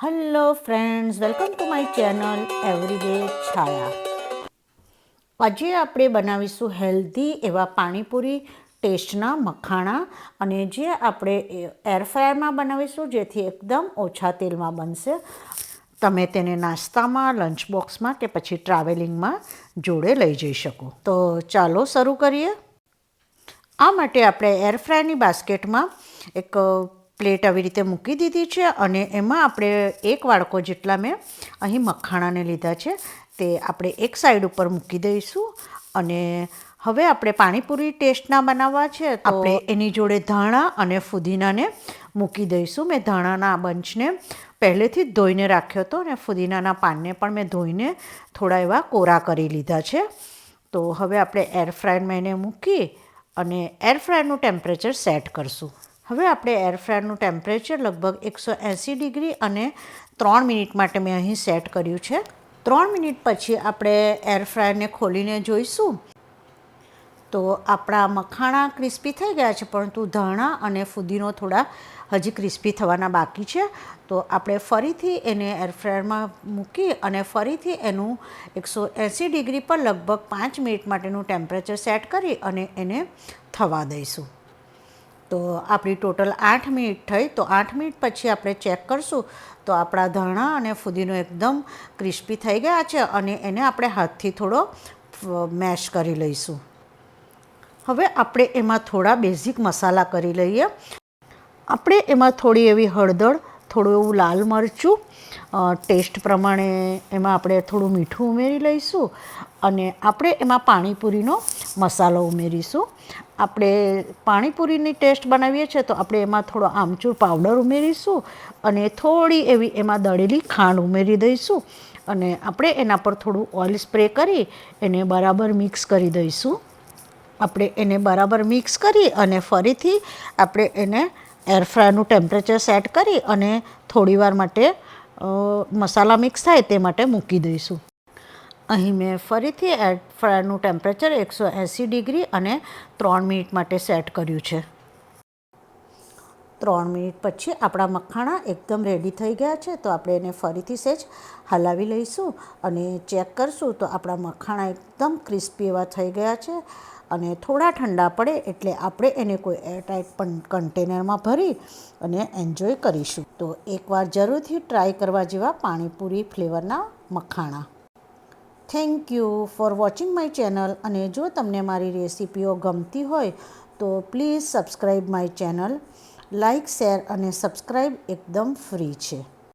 Hello friends, welcome to my channel everyday Chhaya. આજે આપણે બનાવીશું હેલ્ધી એવા પાણીપુરી ટેસ્ટના મખાણા, અને જે આપણે એર ફ્રાયરમાં બનાવીશું, જેથી એકદમ ઓછા તેલમાં બનશે. તમે તેને નાસ્તામાં, લંચ બોક્સમાં કે પછી ટ્રાવેલિંગમાં જોડે લઈ જઈ શકો. તો ચાલો શરૂ કરીએ. આ માટે આપણે એર ફ્રાયની બાસ્કેટમાં એક પ્લેટ આવી રીતે મૂકી દીધી છે, અને એમાં આપણે એક વાડકો જેટલા મેં અહીં મખાણાને લીધા છે, તે આપણે એક સાઈડ ઉપર મૂકી દઈશું. અને હવે આપણે પાણીપુરી ટેસ્ટના બનાવવા છે, તો આપણે એની જોડે ધાણા અને ફુદીનાને મૂકી દઈશું. મેં ધાણાના બંચને પહેલેથી જ ધોઈને રાખ્યો હતો, અને ફુદીનાના પાનને પણ મેં ધોઈને થોડા એવા કોરા કરી લીધા છે. તો હવે આપણે એર ફ્રાયરમાં એને મૂકી અને એર ફ્રાયરનું ટેમ્પરેચર સેટ કરશું. હવે આપણે એર ફ્રાયરનું ટેમ્પરેચર લગભગ 180 ડિગ્રી અને 3 મિનિટ માટે મેં અહીં સેટ કર્યું છે. 3 મિનિટ પછી આપણે એર ફ્રાયરને ખોલીને જોઈશું તો આપણા મખાણા ક્રિસ્પી થઈ ગયા છે, પરંતુ ધાણા અને ફુદીનો થોડા હજી ક્રિસ્પી થવાના બાકી છે. તો આપણે ફરીથી એને એર ફ્રાયરમાં મૂકી અને ફરીથી એનું 180 ડિગ્રી પર લગભગ 5 મિનિટ માટેનું ટેમ્પરેચર સેટ કરી અને એને થવા દઈશું. તો આપણી ટોટલ 8 મિનિટ થઈ. તો 8 મિનિટ પછી આપણે ચેક કરશું તો આપણા ધાણા અને ફુદીનો એકદમ ક્રિસ્પી થઈ ગયા છે, અને એને આપણે હાથથી થોડો મેશ કરી લઈશું. હવે આપણે એમાં થોડા બેઝિક મસાલા કરી લઈએ. આપણે એમાં થોડી એવી હળદર, થોડું એવું લાલ મરચું, ટેસ્ટ પ્રમાણે એમાં આપણે થોડું મીઠું ઉમેરી લઈશું, અને આપણે એમાં પાણીપુરીનો મસાલો ઉમેરીશું. આપણે પાણીપુરીની ટેસ્ટ બનાવીએ છીએ, તો આપણે એમાં થોડો આમચૂર પાવડર ઉમેરીશું, અને થોડી એવી એમાં દળેલી ખાંડ ઉમેરી દઈશું, અને આપણે એના પર થોડું ઓઇલ સ્પ્રે કરી એને બરાબર મિક્સ કરી દઈશું. આપણે એને બરાબર મિક્સ કરી અને ફરીથી આપણે એને એર ફ્રાયરનું ટેમ્પરેચર સેટ કરી અને થોડીવાર માટે મસાલા મિક્સ થાય તે માટે મૂકી દઈશું. અહીં મેં ફરીથી એર ફ્રાયરનું ટેમ્પરેચર 180 ડિગ્રી અને 3 મિનિટ માટે સેટ કર્યું છે. 3 મિનિટ પછી આપણા મખાણા એકદમ રેડી થઈ ગયા છે. તો આપણે એને ફરીથી સહેજ હલાવી લઈશું અને ચેક કરશું તો આપણા મખાણા એકદમ ક્રિસ્પી એવા થઈ ગયા છે. અને થોડા ઠંડા પડે એટલે આપણે એને કોઈ એરટાઇટ કન્ટેનરમાં ભરી અને એન્જોય કરીશું. તો એકવાર જરૂરથી ટ્રાય કરવા જેવા પાણીપુરી ફ્લેવરના makhana. Thank you for watching my channel. અને જો તમને મારી રેસિપીઓ ગમતી હોય તો please subscribe my channel. Like, share અને સબસ્ક્રાઈબ એકદમ ફ્રી છે.